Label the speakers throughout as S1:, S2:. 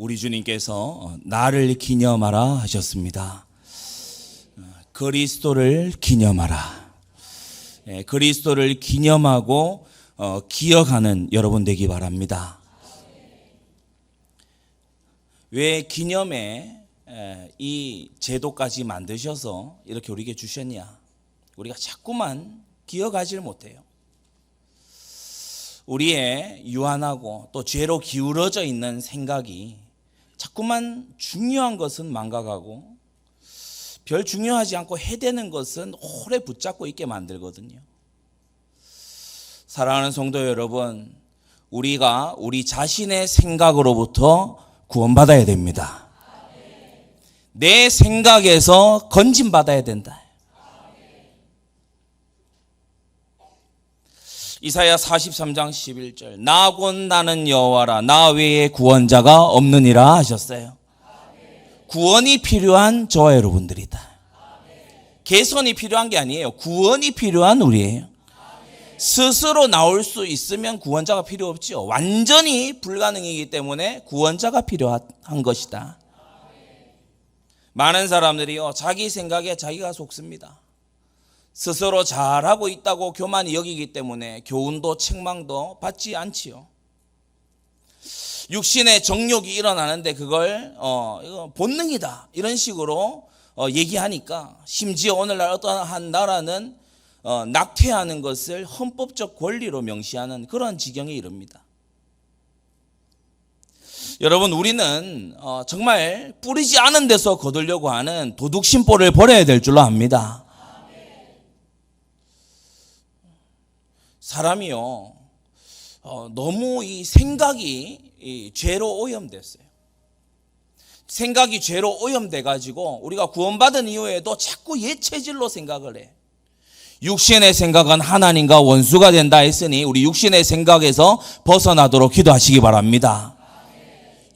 S1: 우리 주님께서 나를 기념하라 하셨습니다. 그리스도를 기념하라. 그리스도를 기념하고 기억하는 여러분 되기 바랍니다. 왜 기념에 이 제도까지 만드셔서 이렇게 우리에게 주셨냐? 우리가 자꾸만 기억하지를 못해요. 우리의 유한하고 또 죄로 기울어져 있는 생각이 자꾸만 중요한 것은 망각하고 별 중요하지 않고 해대는 것은 오래 붙잡고 있게 만들거든요. 사랑하는 성도 여러분, 우리가 우리 자신의 생각으로부터 구원받아야 됩니다. 내 생각에서 건짐받아야 된다. 이사야 43장 11절 나 곧 나는 여호와라 나 외에 구원자가 없느니라 하셨어요. 구원이 필요한 저와 여러분들이다. 개선이 필요한 게 아니에요. 구원이 필요한 우리예요. 스스로 나올 수 있으면 구원자가 필요 없지요. 완전히 불가능이기 때문에 구원자가 필요한 것이다. 많은 사람들이요 자기 생각에 자기가 속습니다. 스스로 잘하고 있다고 교만이 여기기 때문에 교훈도 책망도 받지 않지요. 육신의 정욕이 일어나는데 그걸 이거 본능이다 이런 식으로 얘기하니까 심지어 오늘날 어떤 한 나라는 낙태하는 것을 헌법적 권리로 명시하는 그런 지경에 이릅니다. 여러분 우리는 정말 뿌리지 않은 데서 거두려고 하는 도둑심보를 버려야 될 줄로 압니다. 사람이요 너무 이 생각이 죄로 오염됐어요. 생각이 죄로 오염돼 가지고 우리가 구원받은 이후에도 자꾸 옛 체질로 생각을 해. 육신의 생각은 하나님과 원수가 된다 했으니 우리 육신의 생각에서 벗어나도록 기도하시기 바랍니다.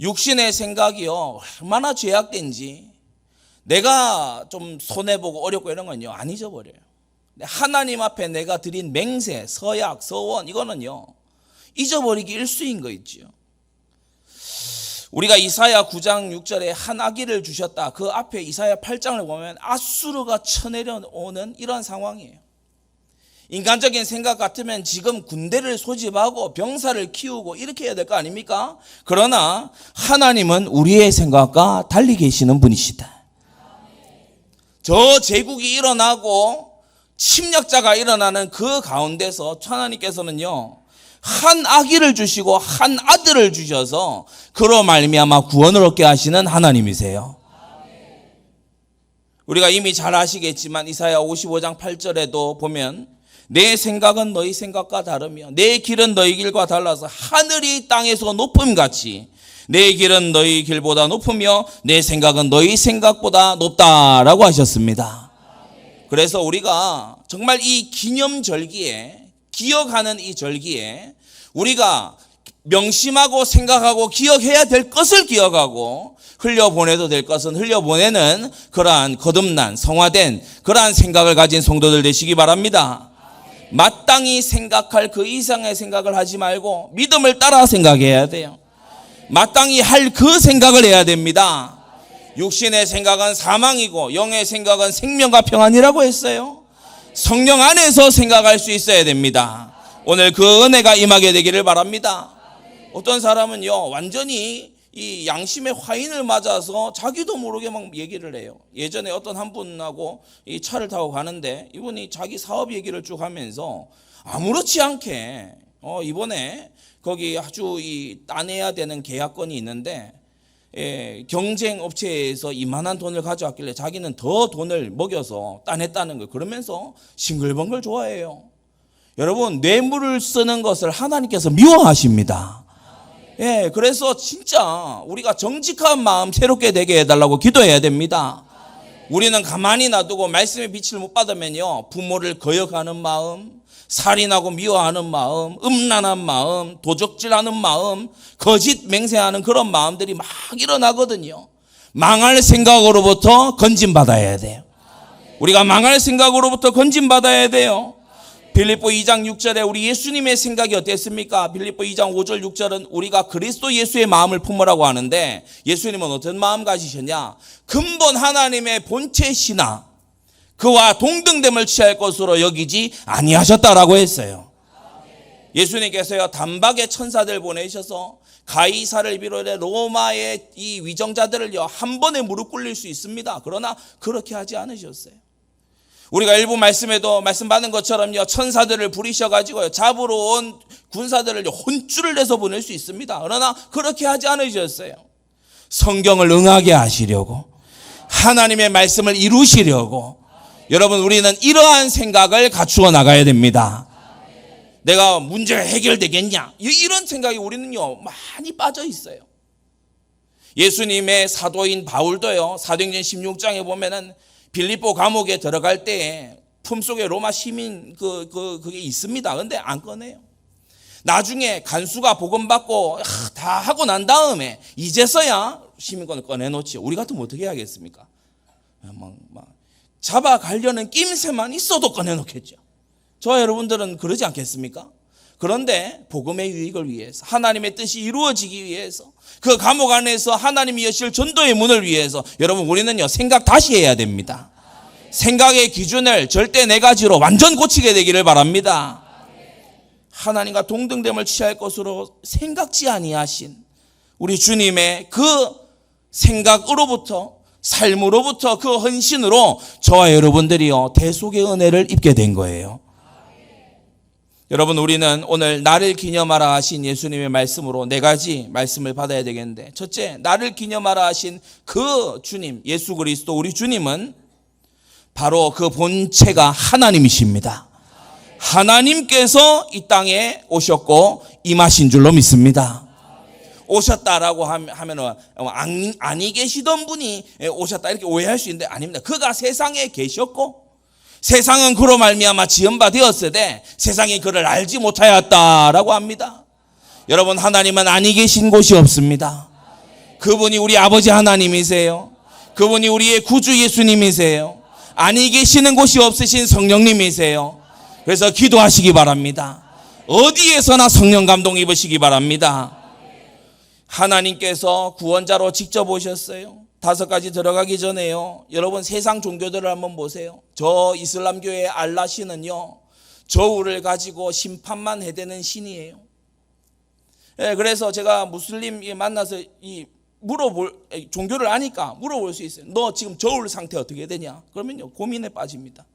S1: 육신의 생각이요 얼마나 죄악된지 내가 좀 손해보고 어렵고 이런 건요 안 잊어버려요. 하나님 앞에 내가 드린 맹세, 서약, 서원 이거는요 잊어버리기 일수인 거 있지요. 우리가 이사야 9장 6절에 한 아기를 주셨다. 그 앞에 이사야 8장을 보면 아수르가 쳐내려오는 이런 상황이에요. 인간적인 생각 같으면 지금 군대를 소집하고 병사를 키우고 이렇게 해야 될 거 아닙니까? 그러나 하나님은 우리의 생각과 달리 계시는 분이시다. 저 제국이 일어나고 침략자가 일어나는 그 가운데서 하나님께서는요 한 아기를 주시고 한 아들을 주셔서 그로 말미암아 구원을 얻게 하시는 하나님이세요. 우리가 이미 잘 아시겠지만 이사야 55장 8절에도 보면 내 생각은 너희 생각과 다르며 내 길은 너희 길과 달라서 하늘이 땅에서 높음같이 내 길은 너희 길보다 높으며 내 생각은 너희 생각보다 높다라고 하셨습니다. 그래서 우리가 정말 이 기념절기에 기억하는 이 절기에 우리가 명심하고 생각하고 기억해야 될 것을 기억하고 흘려보내도 될 것은 흘려보내는 그러한 거듭난 성화된 그러한 생각을 가진 성도들 되시기 바랍니다. 마땅히 생각할 그 이상의 생각을 하지 말고 믿음을 따라 생각해야 돼요. 마땅히 할 그 생각을 해야 됩니다. 육신의 생각은 사망이고 영의 생각은 생명과 평안이라고 했어요. 성령 안에서 생각할 수 있어야 됩니다. 오늘 그 은혜가 임하게 되기를 바랍니다. 어떤 사람은요 완전히 이 양심의 화인을 맞아서 자기도 모르게 막 얘기를 해요. 예전에 어떤 한 분하고 이 차를 타고 가는데 이분이 자기 사업 얘기를 쭉 하면서 아무렇지 않게 이번에 거기 아주 이 따내야 되는 계약건이 있는데 경쟁 업체에서 이만한 돈을 가져왔길래 자기는 더 돈을 먹여서 따냈다는 거예요. 그러면서 싱글벙글 좋아해요. 여러분 뇌물을 쓰는 것을 하나님께서 미워하십니다. 그래서 진짜 우리가 정직한 마음 새롭게 되게 해달라고 기도해야 됩니다. 우리는 가만히 놔두고 말씀의 빛을 못 받으면요 부모를 거역하는 마음, 살인하고 미워하는 마음, 음란한 마음, 도적질하는 마음, 거짓 맹세하는 그런 마음들이 막 일어나거든요. 망할 생각으로부터 건짐받아야 돼요. 우리가 망할 생각으로부터 건짐받아야 돼요. 빌립보 2장 6절에 우리 예수님의 생각이 어땠습니까? 빌립보 2장 5절 6절은 우리가 그리스도 예수의 마음을 품으라고 하는데 예수님은 어떤 마음 가지셨냐? 근본 하나님의 본체시나 그와 동등됨을 취할 것으로 여기지 아니하셨다라고 했어요. 예수님께서요 단박에 천사들 보내셔서 가이사를 비롯해 로마의 이 위정자들을요 한 번에 무릎 꿇릴 수 있습니다. 그러나 그렇게 하지 않으셨어요. 우리가 일부 말씀에도 말씀받은 것처럼요 천사들을 부리셔가지고요 잡으러 온 군사들을 혼쭐을 내서 보낼 수 있습니다. 그러나 그렇게 하지 않으셨어요. 성경을 응하게 하시려고 하나님의 말씀을 이루시려고 여러분 우리는 이러한 생각을 갖추어 나가야 됩니다. 내가 문제가 해결되겠냐 이런 생각이 우리는요 많이 빠져 있어요. 예수님의 사도인 바울도요 사도행전 16장에 보면은 빌립보 감옥에 들어갈 때에 품속에 로마 시민 그게 있습니다. 그런데 안 꺼내요. 나중에 간수가 복음 받고 다 하고 난 다음에 이제서야 시민권을 꺼내놓지. 우리 같으면 어떻게 하겠습니까? 막 잡아가려는 낌새만 있어도 꺼내놓겠죠. 저와 여러분들은 그러지 않겠습니까? 그런데 복음의 유익을 위해서 하나님의 뜻이 이루어지기 위해서 그 감옥 안에서 하나님이 여실 전도의 문을 위해서 여러분 우리는요 생각 다시 해야 됩니다. 생각의 기준을 절대 네 가지로 완전 고치게 되기를 바랍니다. 하나님과 동등됨을 취할 것으로 생각지 아니하신 우리 주님의 그 생각으로부터 삶으로부터 그 헌신으로 저와 여러분들이요 대속의 은혜를 입게 된 거예요. 여러분 우리는 오늘 나를 기념하라 하신 예수님의 말씀으로 네 가지 말씀을 받아야 되겠는데 첫째 나를 기념하라 하신 그 주님 예수 그리스도 우리 주님은 바로 그 본체가 하나님이십니다. 하나님께서 이 땅에 오셨고 임하신 줄로 믿습니다. 오셨다라고 하면은 아니 계시던 분이 오셨다 이렇게 오해할 수 있는데 아닙니다. 그가 세상에 계셨고 세상은 그로 말미암아 지은 바 되었으되 세상이 그를 알지 못하였다라고 합니다. 여러분 하나님은 아니 계신 곳이 없습니다. 그분이 우리 아버지 하나님이세요. 그분이 우리의 구주 예수님이세요. 아니 계시는 곳이 없으신 성령님이세요. 그래서 기도하시기 바랍니다. 어디에서나 성령 감동 입으시기 바랍니다. 하나님께서 구원자로 직접 오셨어요. 5가지 들어가기 전에요. 여러분 세상 종교들을 한번 보세요. 저 이슬람교의 알라 신은요. 저울을 가지고 심판만 해대는 신이에요. 예, 그래서 제가 무슬림 만나서 종교를 아니까 물어볼 수 있어요. 너 지금 저울 상태 어떻게 되냐? 그러면요 고민에 빠집니다.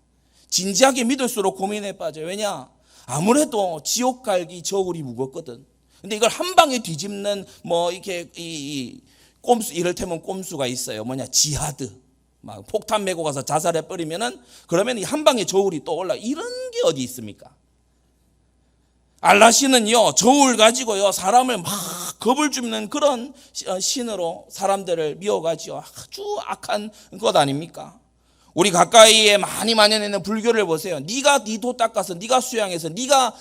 S1: 진지하게 믿을수록 고민에 빠져요. 왜냐? 아무래도 지옥 갈기 저울이 무겁거든. 근데 이걸 한 방에 뒤집는 이렇게 꼼수 이를테면 꼼수가 있어요. 지하드. 막 폭탄 메고 가서 자살해 버리면은 그러면 한 방에 저울이 또 올라. 이런 게 어디 있습니까? 알라신은요 저울 가지고요 사람을 막 겁을 주는 그런 신으로 사람들을 미워가지고 아주 악한 것 아닙니까? 우리 가까이에 많이 만연해 불교를 보세요. 네가 네 도 닦아서 네가 수양해서 네가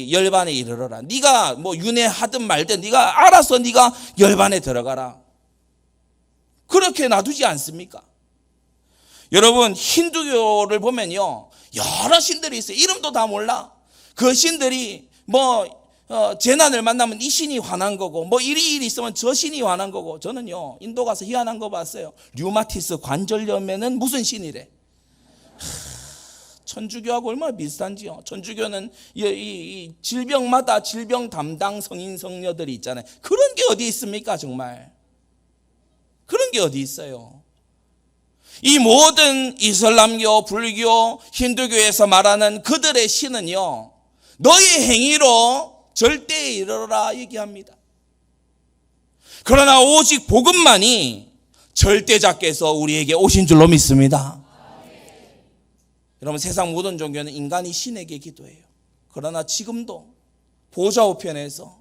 S1: 열반에 이르러라. 네가 윤회하든 말든 네가 알아서 네가 열반에 들어가라. 그렇게 놔두지 않습니까? 여러분 힌두교를 보면요 여러 신들이 있어요. 이름도 다 몰라. 그 신들이 재난을 만나면 이 신이 화난 거고 일이 있으면 저 신이 화난 거고 저는요 인도 가서 희한한 거 봤어요. 류마티스 관절염에는 무슨 신이래. 천주교하고 얼마나 비슷한지요. 천주교는 이 질병마다 질병 담당 성인 성녀들이 있잖아요. 그런 게 어디 있습니까? 정말 그런 게 어디 있어요. 이 모든 이슬람교, 불교, 힌두교에서 말하는 그들의 신은요 너의 행위로 절대에 이르러라 얘기합니다. 그러나 오직 복음만이 절대자께서 우리에게 오신 줄로 믿습니다. 여러분 세상 모든 종교는 인간이 신에게 기도해요. 그러나 지금도 보좌 우편에서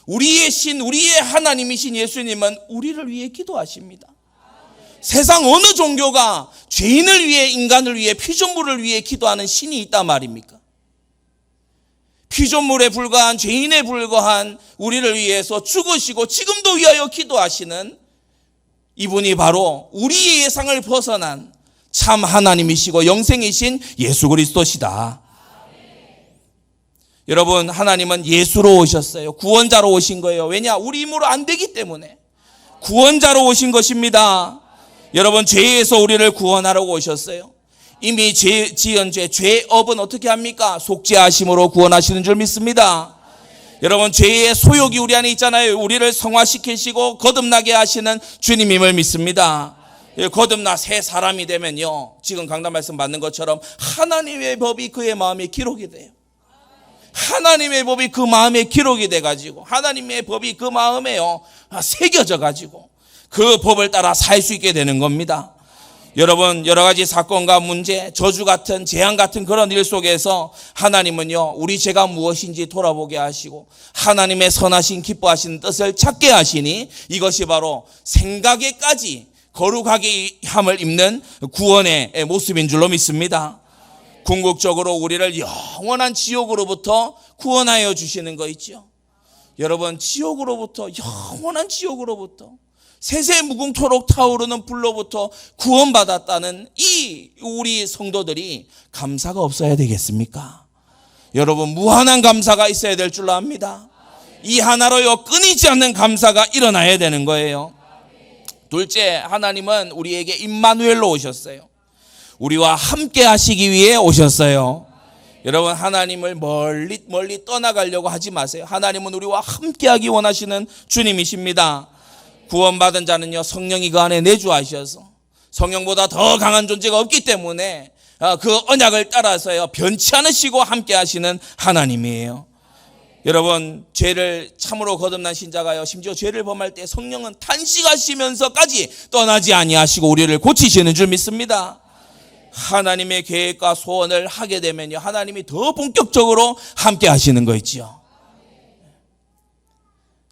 S1: 우리의 신, 우리의 하나님이신 예수님은 우리를 위해 기도하십니다. 세상 어느 종교가 죄인을 위해 인간을 위해 피조물을 위해 기도하는 신이 있단 말입니까? 피조물에 불과한 죄인에 불과한 우리를 위해서 죽으시고 지금도 위하여 기도하시는 이분이 바로 우리의 예상을 벗어난 참 하나님이시고 영생이신 예수 그리스도시다. 여러분, 하나님은 예수로 오셨어요. 구원자로 오신 거예요. 왜냐? 우리 힘으로 안 되기 때문에 구원자로 오신 것입니다. 여러분, 죄에서 우리를 구원하려고 오셨어요. 이미 지은 죄업은 어떻게 합니까? 속죄하심으로 구원하시는 줄 믿습니다. 여러분, 죄의 소욕이 우리 안에 있잖아요. 우리를 성화시키시고 거듭나게 하시는 주님임을 믿습니다. 거듭나 새 사람이 되면요, 지금 강단 말씀 받는 것처럼 하나님의 법이 그의 마음에 기록이 돼요. 하나님의 법이 그 마음에 기록이 돼가지고, 하나님의 법이 그 마음에요 새겨져 가지고 그 법을 따라 살 수 있게 되는 겁니다. 여러분, 여러 가지 사건과 문제, 저주 같은, 재앙 같은 그런 일 속에서 하나님은요, 우리 죄가 무엇인지 돌아보게 하시고 하나님의 선하신 기뻐하시는 뜻을 찾게 하시니 이것이 바로 생각에까지 거룩하게 함을 입는 구원의 모습인 줄로 믿습니다. 궁극적으로 우리를 영원한 지옥으로부터 구원하여 주시는 거 있죠. 여러분, 지옥으로부터, 영원한 지옥으로부터, 세세 무궁토록 타오르는 불로부터 구원받았다는 이 우리 성도들이 감사가 없어야 되겠습니까? 여러분, 무한한 감사가 있어야 될 줄로 압니다. 이 하나로요 끊이지 않는 감사가 일어나야 되는 거예요. 둘째, 하나님은 우리에게 임마누엘로 오셨어요. 우리와 함께 하시기 위해 오셨어요. 여러분, 하나님을 멀리 떠나가려고 하지 마세요. 하나님은 우리와 함께 하기 원하시는 주님이십니다. 구원받은 자는요, 성령이 그 안에 내주하셔서 성령보다 더 강한 존재가 없기 때문에 그 언약을 따라서요 변치 않으시고 함께 하시는 하나님이에요. 여러분, 죄를 참으로 거듭난 신자가요, 심지어 죄를 범할 때 성령은 탄식하시면서까지 떠나지 아니하시고 우리를 고치시는 줄 믿습니다. 하나님의 계획과 소원을 하게 되면요, 하나님이 더 본격적으로 함께 하시는 거 있지요.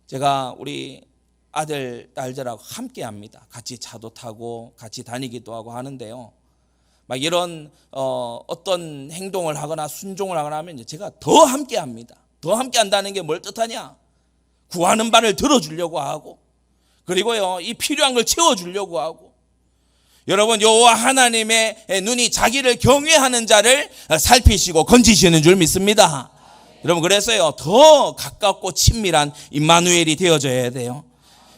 S1: 제가 우리 아들, 딸들하고 함께 합니다. 같이 차도 타고 같이 다니기도 하고 하는데요, 막 이런 어떤 행동을 하거나 순종을 하거나 하면 제가 더 함께 합니다. 더 함께 한다는 게 뭘 뜻하냐? 구하는 바를 들어주려고 하고, 그리고요, 이 필요한 걸 채워주려고 하고, 여러분, 여호와 하나님의 눈이 자기를 경외하는 자를 살피시고 건지시는 줄 믿습니다. 여러분, 그래서요 더 가깝고 친밀한 임마누엘이 되어져야 돼요.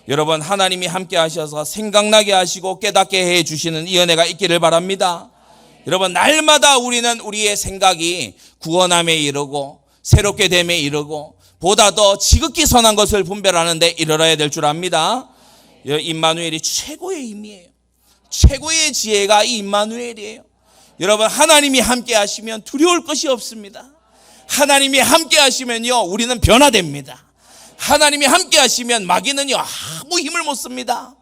S1: 여러분, 하나님이 함께 하셔서 생각나게 하시고 깨닫게 해 주시는 이 은혜가 있기를 바랍니다. 여러분, 날마다 우리는 우리의 생각이 구원함에 이르고 새롭게 됨에 이르고 보다 더 지극히 선한 것을 분별하는 데 이르러야 될 줄 압니다. 임마누엘이 최고의 힘이에요. 최고의 지혜가 이 임마누엘이에요. 여러분, 하나님이 함께 하시면 두려울 것이 없습니다. 하나님이 함께 하시면요 우리는 변화됩니다. 하나님이 함께 하시면 마귀는요 아무 힘을 못 씁니다.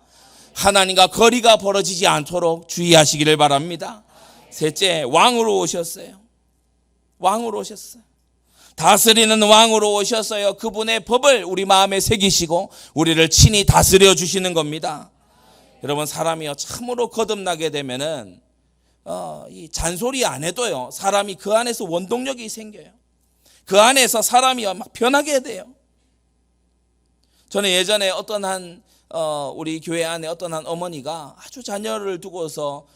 S1: 하나님과 거리가 벌어지지 않도록 주의하시기를 바랍니다. 셋째, 왕으로 오셨어요. 왕으로 오셨어요. 다스리는 왕으로 오셨어요. 그분의 법을 우리 마음에 새기시고 우리를 친히 다스려 주시는 겁니다. 여러분, 사람이요 참으로 거듭나게 되면은 이 잔소리 안 해도요 사람이 그 안에서 원동력이 생겨요. 그 안에서 사람이요 막 변하게 돼요. 저는 예전에 어떤 한 우리 교회 안에 어떤 한 어머니가 아주 자녀를 두고서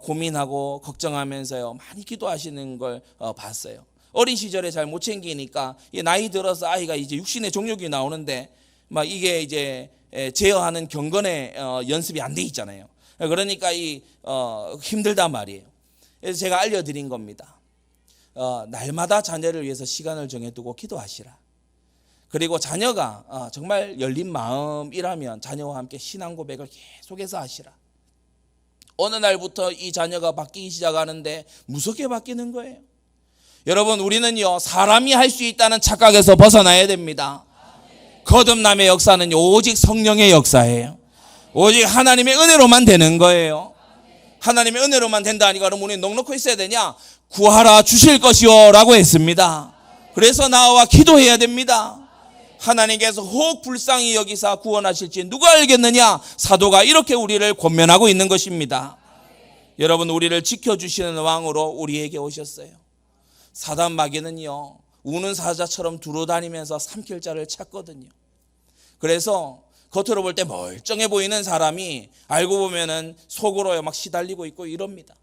S1: 고민하고 걱정하면서요 많이 기도하시는 걸 봤어요. 어린 시절에 잘 못 챙기니까 나이 들어서 아이가 이제 육신의 정욕이 나오는데 막 이게 이제 제어하는 경건의 연습이 안 돼 있잖아요. 그러니까 힘들단 말이에요. 그래서 제가 알려드린 겁니다. 날마다 자녀를 위해서 시간을 정해두고 기도하시라. 그리고 자녀가 정말 열린 마음이라면 자녀와 함께 신앙 고백을 계속해서 하시라. 어느 날부터 이 자녀가 바뀌기 시작하는데 무섭게 바뀌는 거예요. 여러분, 우리는요 사람이 할 수 있다는 착각에서 벗어나야 됩니다. 거듭남의 역사는 오직 성령의 역사예요. 오직 하나님의 은혜로만 되는 거예요. 하나님의 은혜로만 된다니까 그럼 우리 넉넉히 있어야 되냐? 구하라 주실 것이요 라고 했습니다. 그래서 나와 기도해야 됩니다. 하나님께서 혹 불쌍히 여기사 구원하실지 누가 알겠느냐? 사도가 이렇게 우리를 권면하고 있는 것입니다. 여러분, 우리를 지켜주시는 왕으로 우리에게 오셨어요. 사단 마귀는요 우는 사자처럼 두루다니면서 삼킬 자를 찾거든요. 그래서 겉으로 볼 때 멀쩡해 보이는 사람이 알고 보면은 속으로 막 시달리고 있고 이럽니다.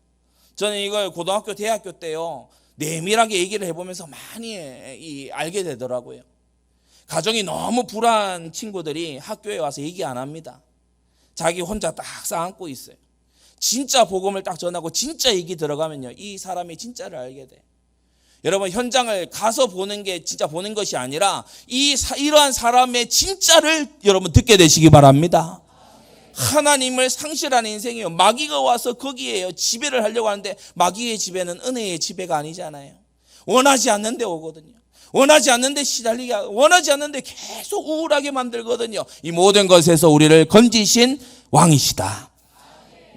S1: 저는 이걸 고등학교 대학교 때요 내밀하게 얘기를 해보면서 많이 알게 되더라고요. 가정이 너무 불안한 친구들이 학교에 와서 얘기 안 합니다. 자기 혼자 딱 쌓아안고 있어요. 진짜 복음을 딱 전하고 진짜 얘기 들어가면요, 이 사람이 진짜를 알게 돼. 여러분, 현장을 가서 보는 게 진짜 보는 것이 아니라 이러한 사람의 진짜를 여러분 듣게 되시기 바랍니다. 하나님을 상실한 인생이에요. 마귀가 와서 거기에요 지배를 하려고 하는데, 마귀의 지배는 은혜의 지배가 아니잖아요. 원하지 않는데 오거든요. 원하지 않는데 시달리게 하고, 원하지 않는데 계속 우울하게 만들거든요. 이 모든 것에서 우리를 건지신 왕이시다.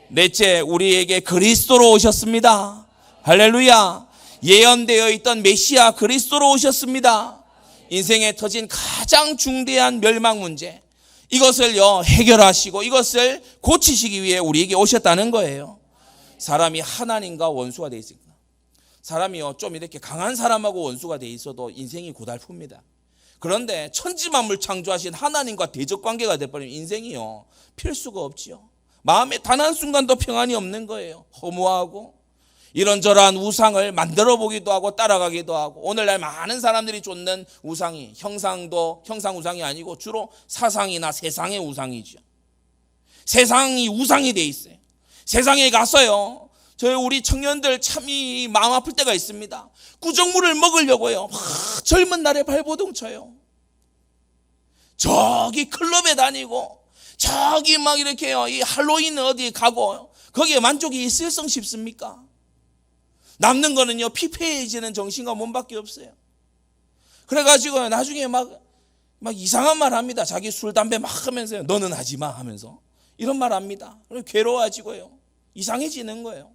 S1: 넷째, 우리에게 그리스도로 오셨습니다. 할렐루야. 예언되어 있던 메시아 그리스도로 오셨습니다. 인생에 터진 가장 중대한 멸망 문제, 이것을요 해결하시고 이것을 고치시기 위해 우리에게 오셨다는 거예요. 사람이 하나님과 원수가 되어 있습니다. 사람이요 좀 이렇게 강한 사람하고 원수가 되어 있어도 인생이 고달픕니다. 그런데 천지만물 창조하신 하나님과 대적관계가 되어버리면 인생이요 필수가 없지요. 마음에 단 한순간도 평안이 없는 거예요. 허무하고 이런저런 우상을 만들어 보기도 하고 따라가기도 하고, 오늘날 많은 사람들이 쫓는 우상이 형상 우상이 아니고 주로 사상이나 세상의 우상이죠. 세상이 우상이 돼 있어요. 세상에 가서요 우리 청년들 참이 마음 아플 때가 있습니다. 구정물을 먹으려고요 막 젊은 날에 발버둥 쳐요. 저기 클럽에 다니고 저기 막 이렇게요 이 할로윈 어디 가고, 거기에 만족이 있을성 싶습니까? 남는 거는요 피폐해지는 정신과 몸밖에 없어요. 그래가지고 나중에 막 이상한 말 합니다. 자기 술 담배 막 하면서요, 너는 하지 마 하면서 이런 말 합니다. 괴로워지고요 이상해지는 거예요.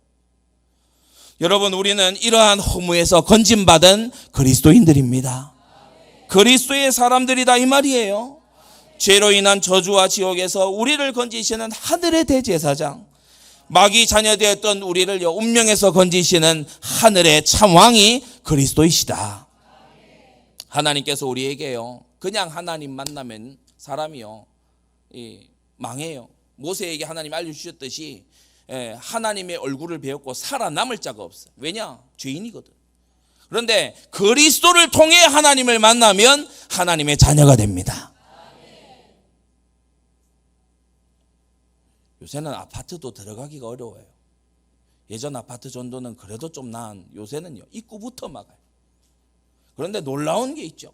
S1: 여러분, 우리는 이러한 허무에서 건진받은 그리스도인들입니다. 그리스도의 사람들이다 이 말이에요. 죄로 인한 저주와 지옥에서 우리를 건지시는 하늘의 대제사장, 마귀 자녀되었던 우리를요 운명에서 건지시는 하늘의 참왕이 그리스도이시다. 하나님께서 우리에게요 그냥 하나님 만나면 사람이요 망해요. 모세에게 하나님 알려주셨듯이 하나님의 얼굴을 배웠고 살아남을 자가 없어요. 왜냐? 죄인이거든. 그런데 그리스도를 통해 하나님을 만나면 하나님의 자녀가 됩니다. 요새는 아파트도 들어가기가 어려워요. 예전 아파트 전도는 그래도 좀 나은, 요새는요 입구부터 막아요. 그런데 놀라운 게 있죠.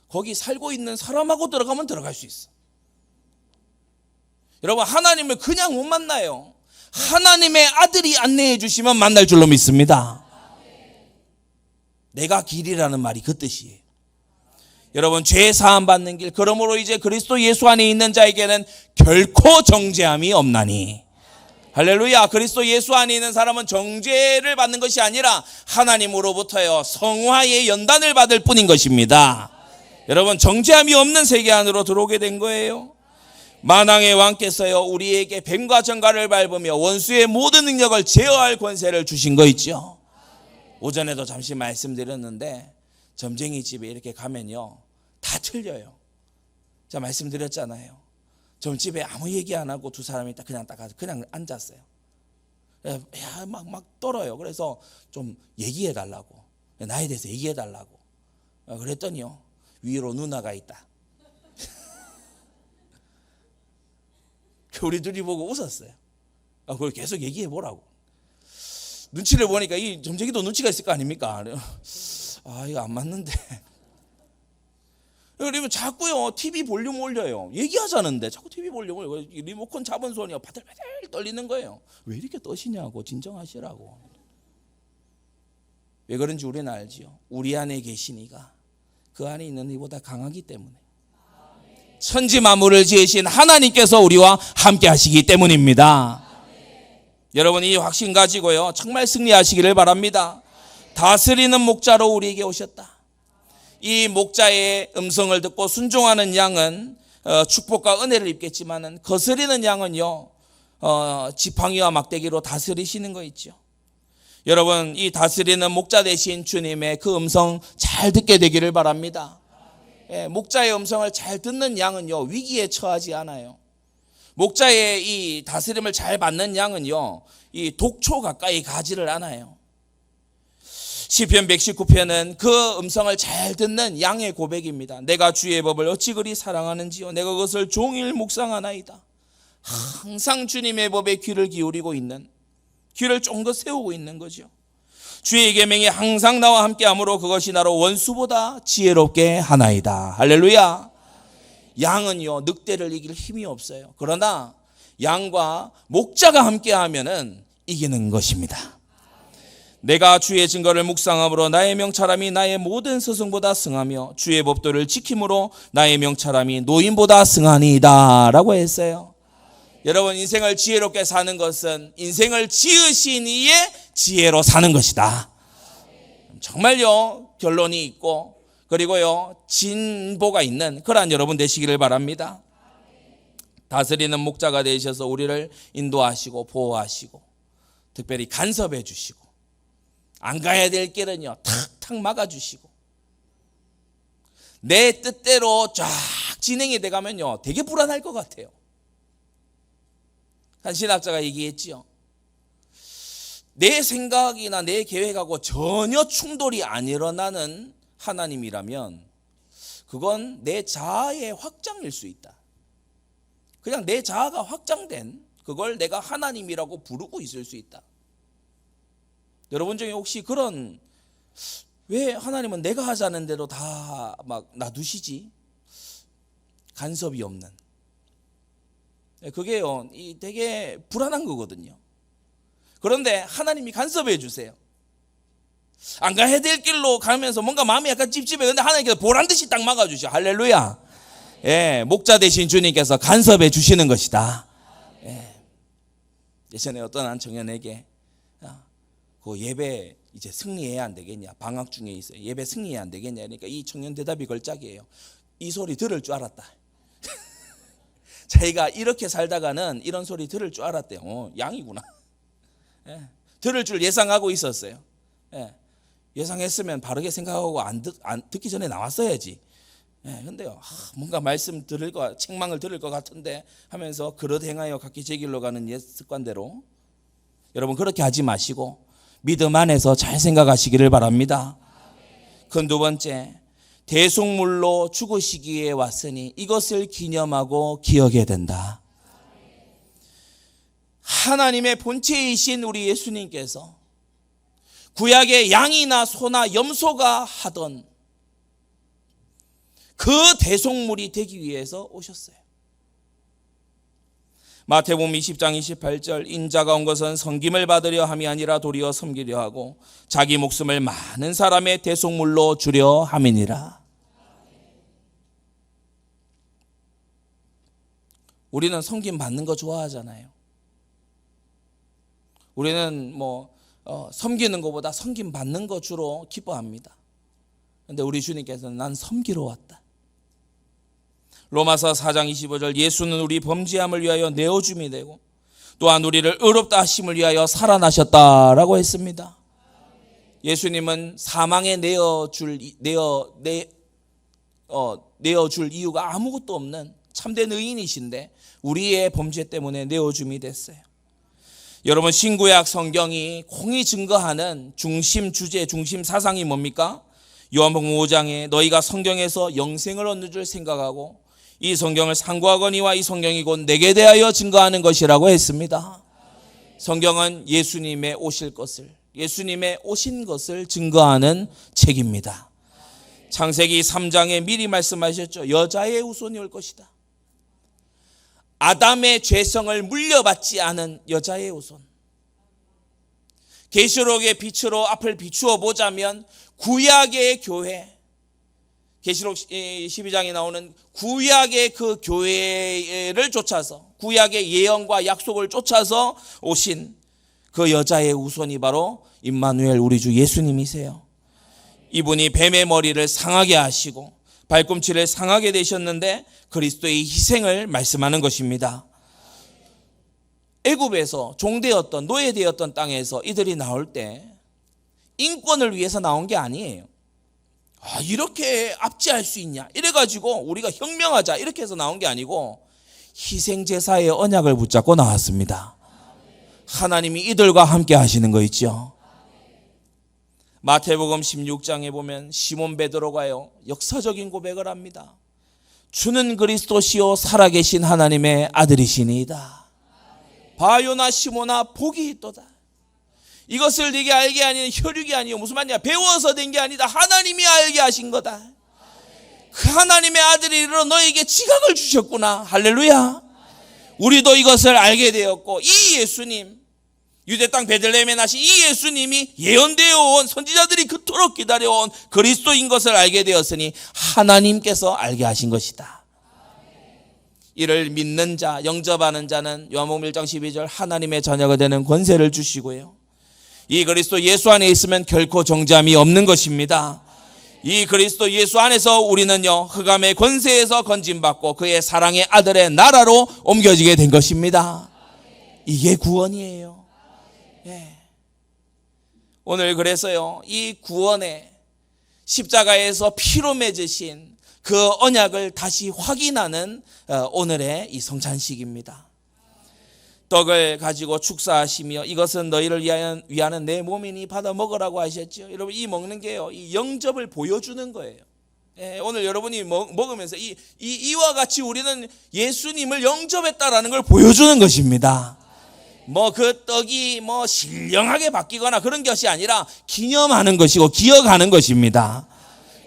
S1: 거기 살고 있는 사람하고 들어가면 들어갈 수 있어. 여러분, 하나님을 그냥 못 만나요. 하나님의 아들이 안내해 주시면 만날 줄로 믿습니다. 내가 길이라는 말이 그 뜻이에요. 여러분, 죄 사함 받는 길, 그러므로 이제 그리스도 예수 안에 있는 자에게는 결코 정죄함이 없나니. 할렐루야. 그리스도 예수 안에 있는 사람은 정죄를 받는 것이 아니라 하나님으로부터요 성화의 연단을 받을 뿐인 것입니다. 여러분, 정죄함이 없는 세계 안으로 들어오게 된 거예요. 만왕의 왕께서요 우리에게 뱀과 정갈을 밟으며 원수의 모든 능력을 제어할 권세를 주신 거 있죠. 오전에도 잠시 말씀드렸는데, 점쟁이 집에 이렇게 가면요 다 틀려요. 제가 말씀드렸잖아요. 점집에 아무 얘기 안 하고 두 사람이 그냥 앉았어요. 막 떨어요. 그래서 좀 얘기해 달라고, 나에 대해서 얘기해 달라고 그랬더니요 위로 누나가 있다. 우리 둘이 보고 웃었어요. 그걸 계속 얘기해 보라고. 눈치를 보니까 이 점쟁이도 눈치가 있을 거 아닙니까? 이거 안 맞는데. 그러면 자꾸요 TV 볼륨 올려요. 얘기하자는데 자꾸 TV 볼륨 올려요. 리모컨 잡은 손이요 바들바들 떨리는 거예요. 왜 이렇게 떠시냐고, 진정하시라고. 왜 그런지 우리는 알지요. 우리 안에 계신 이가 그 안에 있는 이보다 강하기 때문에. 천지 만물을 지으신 하나님께서 우리와 함께 하시기 때문입니다. 여러분, 이 확신 가지고요 정말 승리하시기를 바랍니다. 다스리는 목자로 우리에게 오셨다. 이 목자의 음성을 듣고 순종하는 양은 축복과 은혜를 입겠지만은, 거스리는 양은요 지팡이와 막대기로 다스리시는 거 있죠. 여러분, 이 다스리는 목자 되신 주님의 그 음성 잘 듣게 되기를 바랍니다. 목자의 음성을 잘 듣는 양은요 위기에 처하지 않아요. 목자의 이 다스림을 잘 받는 양은요 이 독초 가까이 가지를 않아요. 시편 119편은 그 음성을 잘 듣는 양의 고백입니다. 내가 주의 법을 어찌 그리 사랑하는지요. 내가 그것을 종일 묵상하나이다. 항상 주님의 법에 귀를 기울이고 있는, 귀를 쫑긋 세우고 있는 거죠. 주의 계명이 항상 나와 함께하므로 그것이 나로 원수보다 지혜롭게 하나이다. 할렐루야. 양은요, 늑대를 이길 힘이 없어요. 그러나 양과 목자가 함께하면은 이기는 것입니다. 내가 주의 증거를 묵상함으로 나의 명철함이 나의 모든 스승보다 승하며 주의 법도를 지킴으로 나의 명철함이 노인보다 승하니이다 라고 했어요. 여러분, 인생을 지혜롭게 사는 것은 인생을 지으신 이의 지혜로 사는 것이다. 정말요, 결론이 있고 그리고요, 진보가 있는 그러한 여러분 되시기를 바랍니다. 다스리는 목자가 되셔서 우리를 인도하시고 보호하시고 특별히 간섭해 주시고 안 가야 될 길은요 탁탁 막아주시고 내 뜻대로 쫙 진행이 돼가면요 되게 불안할 것 같아요. 한 신학자가 얘기했지요. 내 생각이나 내 계획하고 전혀 충돌이 안 일어나는 하나님이라면 그건 내 자아의 확장일 수 있다. 그냥 내 자아가 확장된 그걸 내가 하나님이라고 부르고 있을 수 있다. 여러분 중에 혹시 그런, 왜 하나님은 내가 하자는 대로 다 막 놔두시지? 간섭이 없는. 그게요, 되게 불안한 거거든요. 그런데 하나님이 간섭해 주세요. 안 가야 될 길로 가면서 뭔가 마음이 약간 찝찝해. 근데 하나님께서 보란듯이 딱 막아주셔. 할렐루야. 예, 목자 되신 주님께서 간섭해 주시는 것이다. 예. 예전에 어떤 한 청년에게 그 예배 이제 승리해야 안 되겠냐, 방학 중에 있어요. 예배 승리해야 안 되겠냐. 그러니까 이 청년 대답이 걸작이에요. 이 소리 들을 줄 알았다. 자기가 이렇게 살다가는 이런 소리 들을 줄 알았대요. 양이구나. 예. 들을 줄 예상하고 있었어요. 예. 예상했으면 바르게 생각하고 안 듣기 전에 나왔어야지. 예. 근데요, 뭔가 말씀 들을 거, 책망을 들을 것 같은데 하면서 그릇 행하여 각기 제 길로 가는 옛 습관대로. 여러분, 그렇게 하지 마시고 믿음 안에서 잘 생각하시기를 바랍니다. 그 두 번째, 대속물로 죽으시기에 왔으니 이것을 기념하고 기억해야 된다. 하나님의 본체이신 우리 예수님께서 구약의 양이나 소나 염소가 하던 그 대속물이 되기 위해서 오셨어요. 마태복음 20장 28절, 인자가 온 것은 섬김을 받으려 함이 아니라 도리어 섬기려 하고 자기 목숨을 많은 사람의 대속물로 주려 함이니라. 우리는 섬김 받는 거 좋아하잖아요. 우리는 섬기는 것보다 섬김 받는 거 주로 기뻐합니다. 그런데 우리 주님께서는 난 섬기러 왔다. 로마서 4장 25절, 예수는 우리 범죄함을 위하여 내어줌이 되고 또한 우리를 의롭다 하심을 위하여 살아나셨다라고 했습니다. 예수님은 사망에 내어줄 이유가 아무것도 없는 참된 의인이신데 우리의 범죄 때문에 내어줌이 됐어요. 여러분, 신구약 성경이 공히 증거하는 중심 주제, 중심 사상이 뭡니까? 요한복음 5장에 너희가 성경에서 영생을 얻는 줄 생각하고 이 성경을 상고하거니와 이 성경이 곧 내게 대하여 증거하는 것이라고 했습니다. 성경은 예수님의 오실 것을, 예수님의 오신 것을 증거하는 책입니다. 창세기 3장에 미리 말씀하셨죠. 여자의 후손이 올 것이다. 아담의 죄성을 물려받지 않은 여자의 후손. 계시록의 빛으로 앞을 비추어 보자면 구약의 교회, 계시록 12장에 나오는 구약의 그 교회를 쫓아서, 구약의 예언과 약속을 쫓아서 오신 그 여자의 후손이 바로 임마누엘 우리 주 예수님이세요. 이분이 뱀의 머리를 상하게 하시고 발꿈치를 상하게 되셨는데 그리스도의 희생을 말씀하는 것입니다. 애굽에서 종되었던, 노예되었던 땅에서 이들이 나올 때 인권을 위해서 나온 게 아니에요. 이렇게 압제할 수 있냐, 이래가지고 우리가 혁명하자 이렇게 해서 나온 게 아니고 희생제사의 언약을 붙잡고 나왔습니다. 하나님이 이들과 함께 하시는 거 있죠. 마태복음 16장에 보면 시몬 베드로가요 역사적인 고백을 합니다. 주는 그리스도시요 살아계신 하나님의 아들이시니이다. 바요나 시몬아 복이 있도다. 이것을 네게 알게 하니 혈육이 아니요 무슨 말이냐 배워서 된 게 아니다. 하나님이 알게 하신 거다. 그 하나님의 아들이 이르러 너에게 지각을 주셨구나. 할렐루야. 우리도 이것을 알게 되었고 이 예수님 유대 땅 베들레헴에 나신 이 예수님이 예언되어 온 선지자들이 그토록 기다려온 그리스도인 것을 알게 되었으니 하나님께서 알게 하신 것이다. 이를 믿는 자 영접하는 자는 요한복음 1장 12절 하나님의 자녀가 되는 권세를 주시고요. 이 그리스도 예수 안에 있으면 결코 정죄함이 없는 것입니다. 이 그리스도 예수 안에서 우리는요 흑암의 권세에서 건짐받고 그의 사랑의 아들의 나라로 옮겨지게 된 것입니다. 이게 구원이에요. 예. 오늘 그래서요 이 구원의 십자가에서 피로 맺으신 그 언약을 다시 확인하는 오늘의 이 성찬식입니다. 떡을 가지고 축사하시며 이것은 너희를 위하는 내 몸이니 받아 먹으라고 하셨죠. 여러분 이 먹는 게요 이 영접을 보여주는 거예요. 예, 오늘 여러분이 먹으면서 이와 같이 우리는 예수님을 영접했다라는 걸 보여주는 것입니다. 뭐 그 떡이 뭐 신령하게 바뀌거나 그런 것이 아니라 기념하는 것이고 기억하는 것입니다.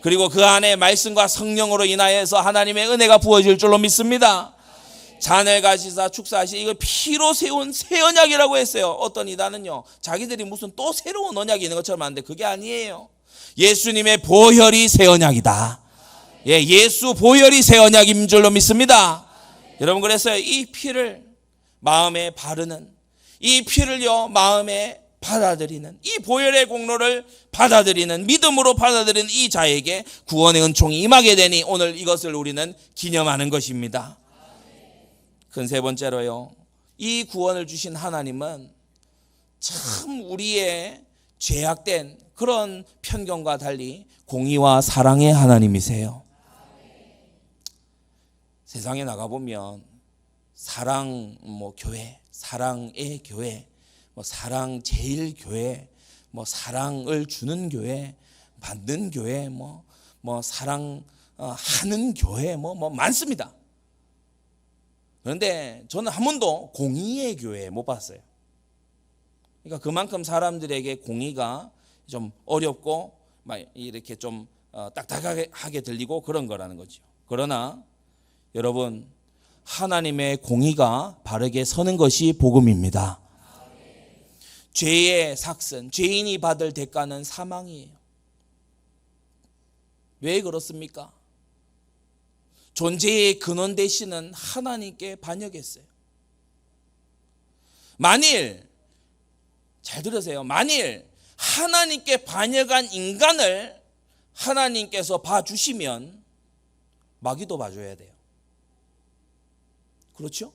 S1: 그리고 그 안에 말씀과 성령으로 인하여서 하나님의 은혜가 부어질 줄로 믿습니다. 잔을 가지사 축사하시 이거 피로 세운 새 언약이라고 했어요. 어떤 이단은요 자기들이 무슨 또 새로운 언약이 있는 것처럼 하는데 그게 아니에요. 예수님의 보혈이 새 언약이다. 예, 예수 보혈이 새 언약인 줄로 믿습니다. 여러분 그래서 이 피를 마음에 바르는 이 피를요 마음에 받아들이는 이 보혈의 공로를 받아들이는 믿음으로 받아들이는 이 자에게 구원의 은총이 임하게 되니 오늘 이것을 우리는 기념하는 것입니다. 큰 세 번째로요 이 구원을 주신 하나님은 참 우리의 죄악된 그런 편견과 달리 공의와 사랑의 하나님이세요. 세상에 나가보면 사랑 교회, 사랑의 교회, 사랑 제일 교회, 사랑을 주는 교회, 받는 교회, 사랑 하는 교회 많습니다. 그런데 저는 한 번도 공의의 교회 못 봤어요. 그러니까 그만큼 사람들에게 공의가 좀 어렵고 이렇게 좀 딱딱하게 들리고 그런 거라는 거죠. 그러나 여러분 하나님의 공의가 바르게 서는 것이 복음입니다. 죄의 삭슨, 죄인이 받을 대가는 사망이에요. 왜 그렇습니까? 존재의 근원 되시는 하나님께 반역했어요. 만일 잘 들으세요. 만일 하나님께 반역한 인간을 하나님께서 봐주시면 마귀도 봐줘야 돼요. 그렇죠?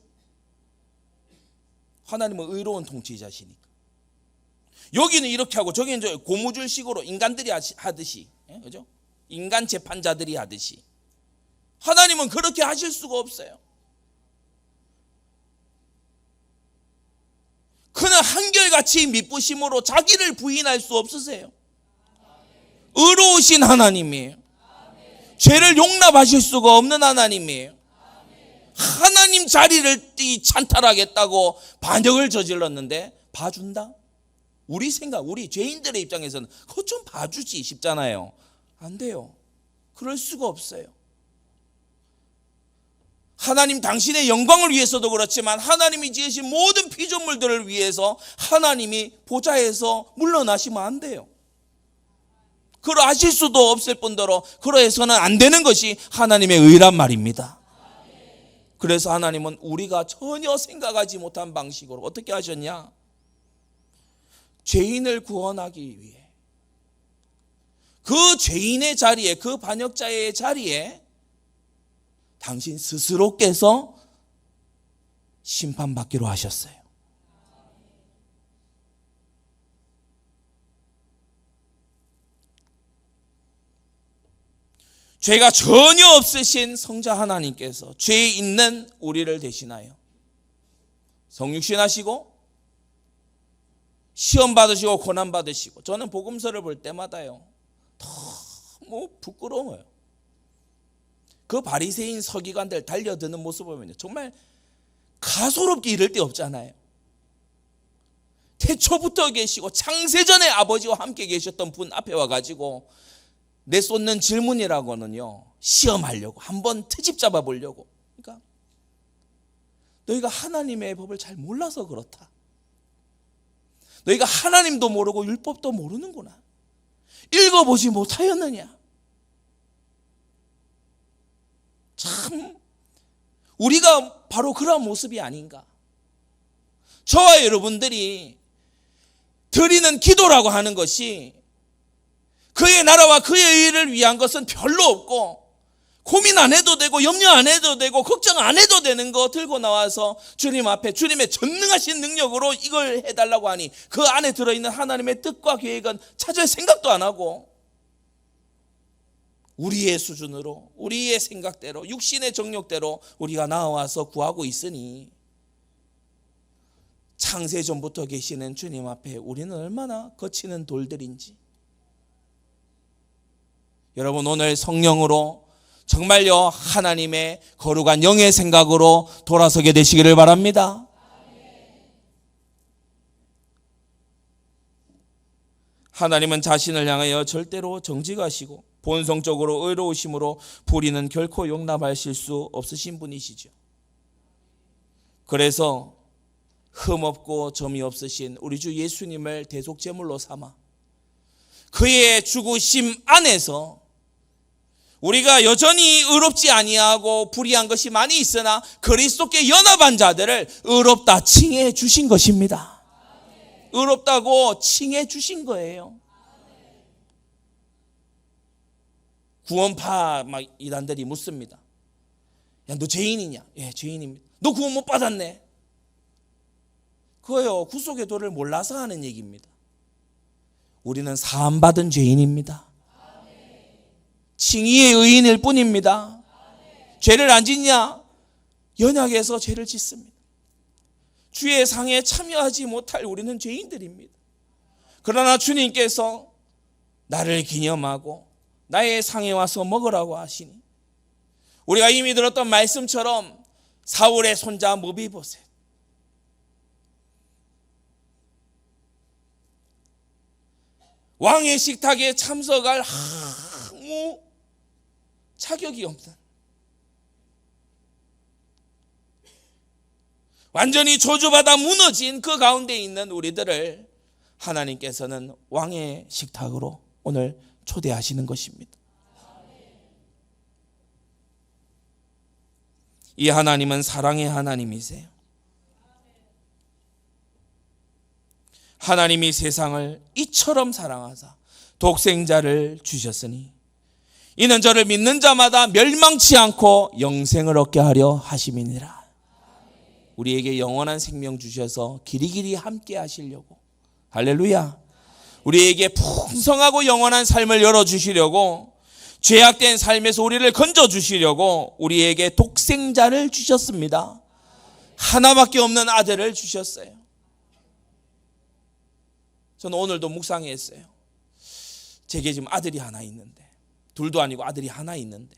S1: 하나님은 의로운 통치자시니까. 여기는 이렇게 하고 저기는 고무줄식으로 인간들이 하듯이, 그죠? 인간 재판자들이 하듯이. 하나님은 그렇게 하실 수가 없어요. 그는 한결같이 미쁘심으로 자기를 부인할 수 없으세요. 의로우신 하나님이에요. 죄를 용납하실 수가 없는 하나님이에요. 하나님 자리를 찬탈하겠다고 반역을 저질렀는데 봐준다? 우리 죄인들의 입장에서는 그거 좀 봐주지 싶잖아요. 안 돼요. 그럴 수가 없어요. 하나님 당신의 영광을 위해서도 그렇지만 하나님이 지으신 모든 피조물들을 위해서 하나님이 보좌에서 물러나시면 안 돼요. 그러하실 수도 없을 뿐더러 그러해서는 안 되는 것이 하나님의 의란 말입니다. 그래서 하나님은 우리가 전혀 생각하지 못한 방식으로 어떻게 하셨냐? 죄인을 구원하기 위해 그 죄인의 자리에, 그 반역자의 자리에 당신 스스로께서 심판받기로 하셨어요. 죄가 전혀 없으신 성자 하나님께서 죄 있는 우리를 대신하여 성육신하시고 시험 받으시고 고난 받으시고, 저는 복음서를 볼 때마다요 너무 부끄러워요. 그 바리새인 서기관들 달려드는 모습 보면 정말 가소롭게 이럴 데 없잖아요. 태초부터 계시고 창세전에 아버지와 함께 계셨던 분 앞에 와가지고 내쏟는 질문이라고는요, 시험하려고, 한번 트집 잡아보려고. 그러니까 너희가 하나님의 법을 잘 몰라서 그렇다. 너희가 하나님도 모르고 율법도 모르는구나. 읽어보지 못하였느냐. 참 우리가 바로 그런 모습이 아닌가. 저와 여러분들이 드리는 기도라고 하는 것이 그의 나라와 그의 의를 위한 것은 별로 없고, 고민 안 해도 되고 염려 안 해도 되고 걱정 안 해도 되는 거 들고 나와서 주님 앞에 주님의 전능하신 능력으로 이걸 해달라고 하니 그 안에 들어있는 하나님의 뜻과 계획은 찾을 생각도 안 하고, 우리의 수준으로, 우리의 생각대로, 육신의 정욕대로 우리가 나와서 구하고 있으니, 창세전부터 계시는 주님 앞에 우리는 얼마나 거치는 돌들인지. 여러분, 오늘 성령으로 정말요 하나님의 거룩한 영의 생각으로 돌아서게 되시기를 바랍니다. 하나님은 자신을 향하여 절대로 정직하시고 본성적으로 의로우심으로 불의는 결코 용납하실 수 없으신 분이시죠. 그래서 흠없고 점이 없으신 우리 주 예수님을 대속제물로 삼아 그의 죽으심 안에서 우리가 여전히 의롭지 아니하고 불의한 것이 많이 있으나 그리스도께 연합한 자들을 의롭다 칭해 주신 것입니다. 의롭다고 칭해 주신 거예요. 구원파 막 이단들이 묻습니다. 야, 너 죄인이냐? 예, 죄인입니다. 너 구원 못 받았네. 그거요, 구속의 도를 몰라서 하는 얘기입니다. 우리는 사함받은 죄인입니다. 칭의의 의인일 뿐입니다. 죄를 안 짓냐? 연약해서 죄를 짓습니다. 주의 상에 참여하지 못할 우리는 죄인들입니다. 그러나 주님께서 나를 기념하고 나의 상에 와서 먹으라고 하시니, 우리가 이미 들었던 말씀처럼 사울의 손자 무비보셋, 왕의 식탁에 참석할 아무 자격이 없는, 완전히 저주받아 무너진 그 가운데 있는 우리들을 하나님께서는 왕의 식탁으로 오늘 초대하시는 것입니다. 이 하나님은 사랑의 하나님이세요. 하나님이 세상을 이처럼 사랑하사 독생자를 주셨으니 이는 저를 믿는 자마다 멸망치 않고 영생을 얻게 하려 하심이니라. 우리에게 영원한 생명 주셔서 길이길이 함께 하시려고, 할렐루야, 우리에게 풍성하고 영원한 삶을 열어주시려고, 죄악된 삶에서 우리를 건져주시려고 우리에게 독생자를 주셨습니다. 하나밖에 없는 아들을 주셨어요. 저는 오늘도 묵상했어요. 제게 지금 아들이 하나 있는데, 둘도 아니고 아들이 하나 있는데,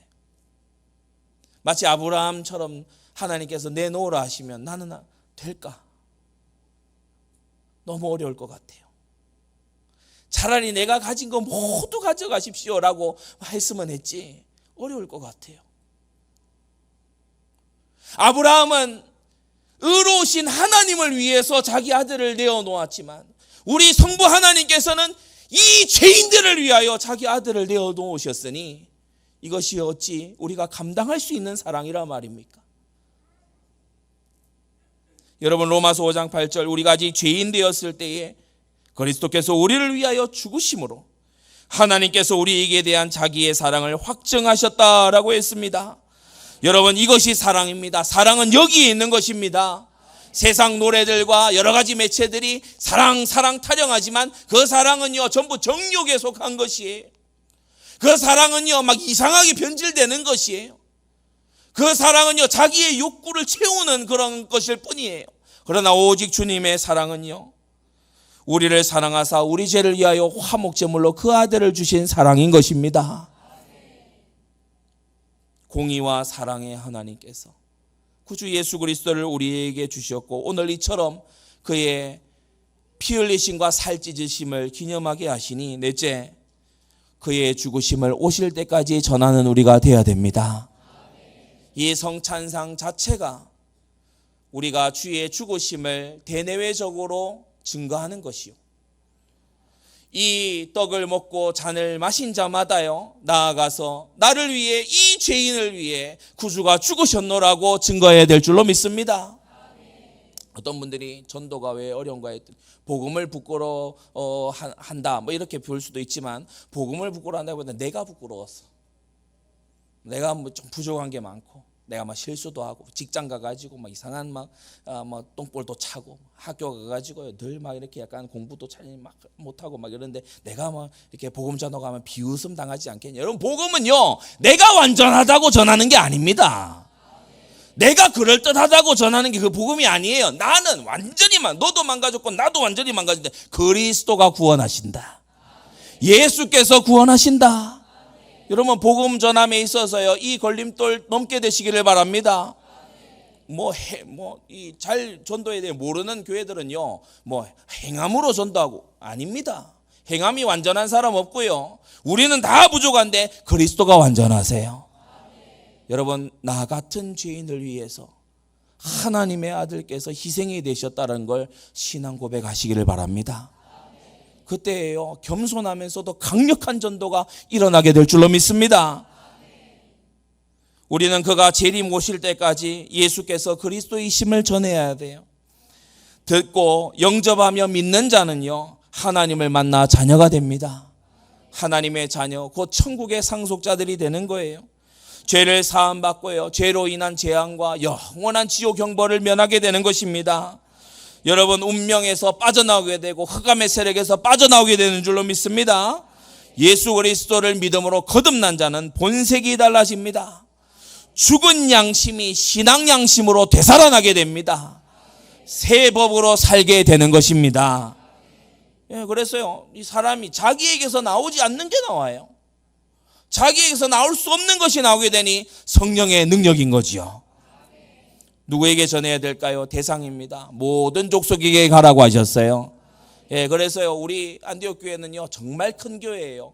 S1: 마치 아브라함처럼 하나님께서 내놓으라 하시면 나는 될까? 너무 어려울 것 같아요. 차라리 내가 가진 거 모두 가져가십시오라고 했으면 했지, 어려울 것 같아요. 아브라함은 의로우신 하나님을 위해서 자기 아들을 내어놓았지만, 우리 성부 하나님께서는 이 죄인들을 위하여 자기 아들을 내어놓으셨으니 이것이 어찌 우리가 감당할 수 있는 사랑이라 말입니까? 여러분, 로마서 5장 8절, 우리가 아직 죄인 되었을 때에 그리스도께서 우리를 위하여 죽으심으로 하나님께서 우리에게 대한 자기의 사랑을 확증하셨다라고 했습니다. 여러분, 이것이 사랑입니다. 사랑은 여기에 있는 것입니다. 세상 노래들과 여러 가지 매체들이 사랑 타령하지만 그 사랑은요 전부 정욕에 속한 것이에요. 그 사랑은요 막 이상하게 변질되는 것이에요. 그 사랑은요 자기의 욕구를 채우는 그런 것일 뿐이에요. 그러나 오직 주님의 사랑은요, 우리를 사랑하사 우리 죄를 위하여 화목제물로 그 아들을 주신 사랑인 것입니다. 공의와 사랑의 하나님께서 구주 예수 그리스도를 우리에게 주셨고 오늘 이처럼 그의 피 흘리심과 살 찢으심을 기념하게 하시니 넷째, 그의 죽으심을 오실 때까지 전하는 우리가 되어야 됩니다. 이 성찬상 자체가 우리가 주의 죽으심을 대내외적으로 증거하는 것이요, 이 떡을 먹고 잔을 마신 자마다요 나아가서 나를 위해, 이 죄인을 위해 구주가 죽으셨노라고 증거해야 될 줄로 믿습니다. 어떤 분들이 전도가 왜 어려운가 했더니 복음을 부끄러워 한다 뭐 이렇게 볼 수도 있지만, 복음을 부끄러워한다기보다 내가 부끄러웠어. 내가 뭐 좀 부족한 게 많고, 내가 막 실수도 하고, 직장 가가지고 막 이상한 막 똥볼도 차고, 학교 가가지고 늘 막 이렇게 약간 공부도 잘 막 못하고 막 이러는데 내가 막 이렇게 복음 전하고 비웃음 당하지 않겠냐. 여러분, 복음은요 내가 완전하다고 전하는 게 아닙니다. 내가 그럴듯하다고 전하는 게 그 복음이 아니에요. 나는 완전히만, 너도 망가졌고 나도 완전히 망가진다. 그리스도가 구원하신다. 예수께서 구원하신다. 여러분, 복음 전함에 있어서요 이 걸림돌 넘게 되시기를 바랍니다. 이 잘 전도에 대해 모르는 교회들은요 행함으로 전도하고, 아닙니다. 행함이 완전한 사람 없고요, 우리는 다 부족한데 그리스도가 완전하세요. 여러분, 나 같은 죄인을 위해서 하나님의 아들께서 희생이 되셨다는 걸 신앙 고백하시기를 바랍니다. 그때에요 겸손하면서도 강력한 전도가 일어나게 될 줄로 믿습니다. 우리는 그가 재림 오실 때까지 예수께서 그리스도이심을 전해야 돼요. 듣고 영접하며 믿는 자는요 하나님을 만나 자녀가 됩니다. 하나님의 자녀, 곧 천국의 상속자들이 되는 거예요. 죄를 사함받고요 죄로 인한 재앙과 영원한 지옥 형벌을 면하게 되는 것입니다. 여러분, 운명에서 빠져나오게 되고 흑암의 세력에서 빠져나오게 되는 줄로 믿습니다. 예수 그리스도를 믿음으로 거듭난 자는 본색이 달라집니다. 죽은 양심이 신앙 양심으로 되살아나게 됩니다. 새 법으로 살게 되는 것입니다. 그래서요 이 사람이 자기에게서 나오지 않는 게 나와요. 자기에게서 나올 수 없는 것이 나오게 되니 성령의 능력인 거지요. 누구에게 전해야 될까요? 대상입니다. 모든 족속에게 가라고 하셨어요. 그래서요 우리 안디옥 교회는요 정말 큰 교회예요.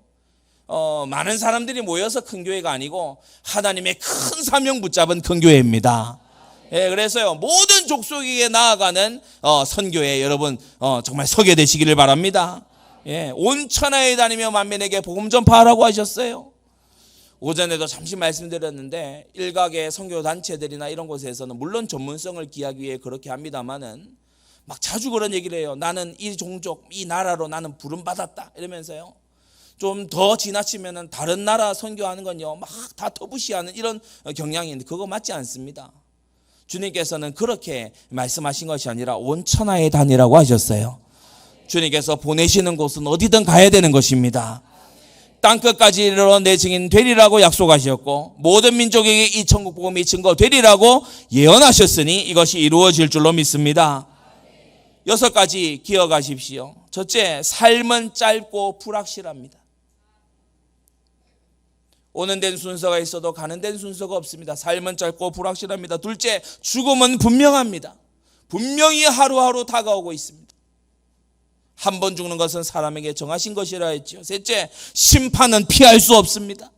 S1: 많은 사람들이 모여서 큰 교회가 아니고 하나님의 큰 사명 붙잡은 큰 교회입니다. 그래서요 모든 족속에게 나아가는 선교회 여러분 정말 서게 되시기를 바랍니다. 온 천하에 다니며 만민에게 복음 전파하라고 하셨어요. 오전에도 잠시 말씀드렸는데 일각의 선교 단체들이나 이런 곳에서는 물론 전문성을 기하기 위해 그렇게 합니다만은 막 자주 그런 얘기를 해요. 나는 이 종족, 이 나라로 나는 부름 받았다 이러면서요. 좀 더 지나치면은 다른 나라 선교하는 건요 막 다 터부시하는 이런 경향이 있는데 그거 맞지 않습니다. 주님께서는 그렇게 말씀하신 것이 아니라 온 천하에 다니라고 하셨어요. 주님께서 보내시는 곳은 어디든 가야 되는 것입니다. 땅끝까지 이르러 내 증인 되리라고 약속하셨고 모든 민족에게 이 천국 복음이 증거되리라고 예언하셨으니 이것이 이루어질 줄로 믿습니다. 6가지 기억하십시오. 첫째, 삶은 짧고 불확실합니다. 오는 데는 순서가 있어도 가는 데는 순서가 없습니다. 삶은 짧고 불확실합니다. 둘째, 죽음은 분명합니다. 분명히 하루하루 다가오고 있습니다. 한 번 죽는 것은 사람에게 정하신 것이라 했죠. 셋째, 심판은 피할 수 없습니다.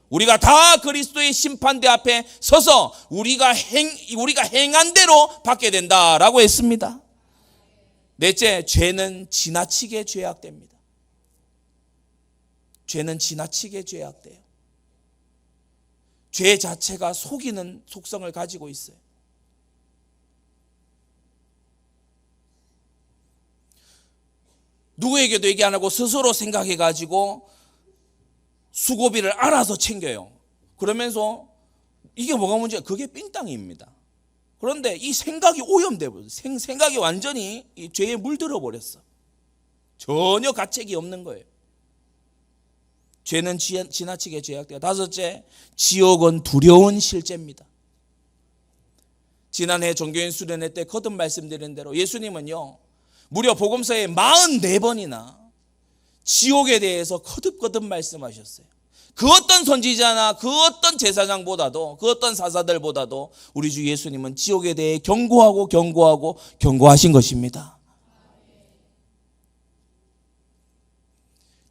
S1: 우리가 다 그리스도의 심판대 앞에 서서 우리가 행한 대로 받게 된다라고 했습니다. 넷째, 죄는 지나치게 죄악됩니다. 죄는 지나치게 죄악돼요. 죄 자체가 속이는 속성을 가지고 있어요. 누구에게도 얘기 안 하고 스스로 생각해가지고 수고비를 알아서 챙겨요. 그러면서 이게 뭐가 문제야? 그게 삥땅입니다. 그런데 이 생각이 오염돼 버렸어요. 생각이 완전히 이 죄에 물들어 버렸어. 전혀 가책이 없는 거예요. 죄는 지나치게 죄악돼요. 다섯째, 지옥은 두려운 실제입니다. 지난해 종교인 수련회 때 거듭 말씀드린 대로 예수님은요 무려 복음서에 44번이나 지옥에 대해서 거듭거듭 말씀하셨어요. 그 어떤 선지자나 그 어떤 제사장보다도, 그 어떤 사사들보다도 우리 주 예수님은 지옥에 대해 경고하신 것입니다.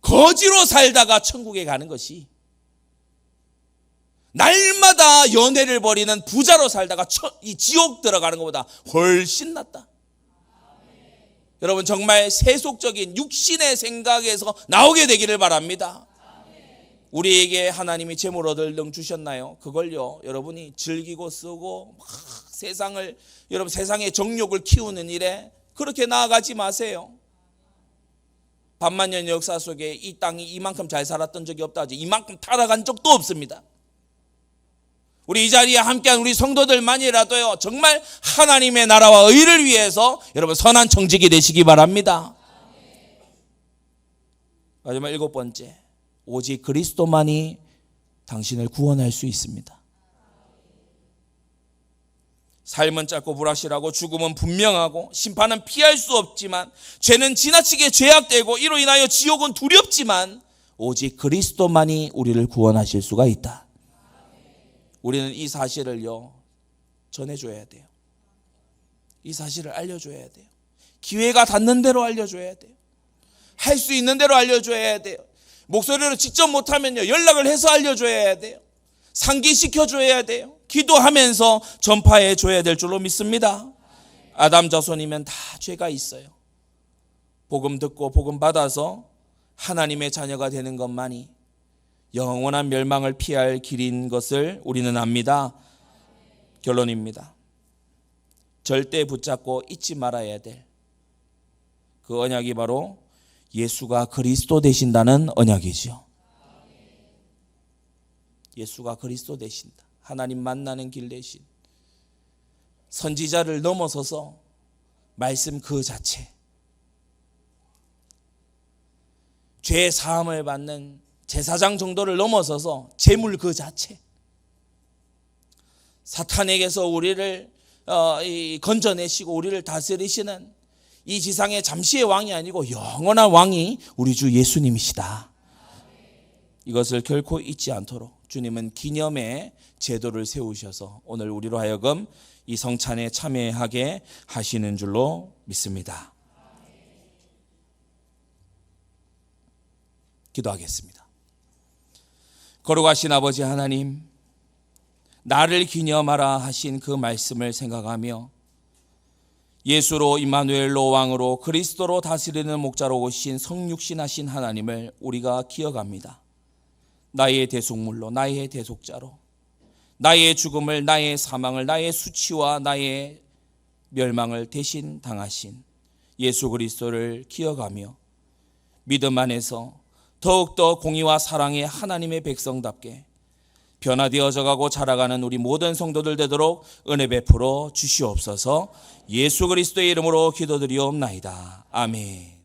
S1: 거지로 살다가 천국에 가는 것이 날마다 연애를 벌이는 부자로 살다가 이 지옥 들어가는 것보다 훨씬 낫다. 여러분, 정말 세속적인 육신의 생각에서 나오게 되기를 바랍니다. 우리에게 하나님이 재물 얻을 등 주셨나요? 그걸요, 여러분이 즐기고 쓰고 막 여러분 세상의 정욕을 키우는 일에 그렇게 나아가지 마세요. 반만년 역사 속에 이 땅이 이만큼 잘 살았던 적이 없다 하지, 이만큼 타락한 적도 없습니다. 우리 이 자리에 함께한 우리 성도들만이라도요, 정말 하나님의 나라와 의를 위해서 여러분 선한 청직이 되시기 바랍니다. 마지막 7번째, 오직 그리스도만이 당신을 구원할 수 있습니다. 삶은 짧고 불확실하고 죽음은 분명하고 심판은 피할 수 없지만, 죄는 지나치게 죄악되고 이로 인하여 지옥은 두렵지만, 오직 그리스도만이 우리를 구원하실 수가 있다. 우리는 이 사실을요, 전해줘야 돼요. 이 사실을 알려줘야 돼요. 기회가 닿는 대로 알려줘야 돼요. 할 수 있는 대로 알려줘야 돼요. 목소리로 직접 못하면요, 연락을 해서 알려줘야 돼요. 상기시켜줘야 돼요. 기도하면서 전파해줘야 될 줄로 믿습니다. 아담 자손이면 다 죄가 있어요. 복음 듣고 복음 받아서 하나님의 자녀가 되는 것만이 영원한 멸망을 피할 길인 것을 우리는 압니다. 결론입니다. 절대 붙잡고 잊지 말아야 될 그 언약이 바로 예수가 그리스도 되신다는 언약이죠. 예수가 그리스도 되신다. 하나님 만나는 길 대신 선지자를 넘어서서 말씀 그 자체, 죄 사함을 받는 제사장 정도를 넘어서서 재물 그 자체, 사탄에게서 우리를 건져내시고 우리를 다스리시는 이 지상의 잠시의 왕이 아니고 영원한 왕이 우리 주 예수님이시다. 이것을 결코 잊지 않도록 주님은 기념의 제도를 세우셔서 오늘 우리로 하여금 이 성찬에 참여하게 하시는 줄로 믿습니다. 기도하겠습니다. 거룩하신 아버지 하나님, 나를 기념하라 하신 그 말씀을 생각하며 예수로 임마누엘로 왕으로 그리스도로 다스리는 목자로 오신 성육신하신 하나님을 우리가 기억합니다. 나의 대속물로, 나의 대속자로, 나의 죽음을, 나의 사망을, 나의 수치와 나의 멸망을 대신 당하신 예수 그리스도를 기억하며 믿음 안에서 더욱더 공의와 사랑의 하나님의 백성답게 변화되어져 가고 자라가는 우리 모든 성도들 되도록 은혜 베풀어 주시옵소서. 예수 그리스도의 이름으로 기도드리옵나이다. 아멘.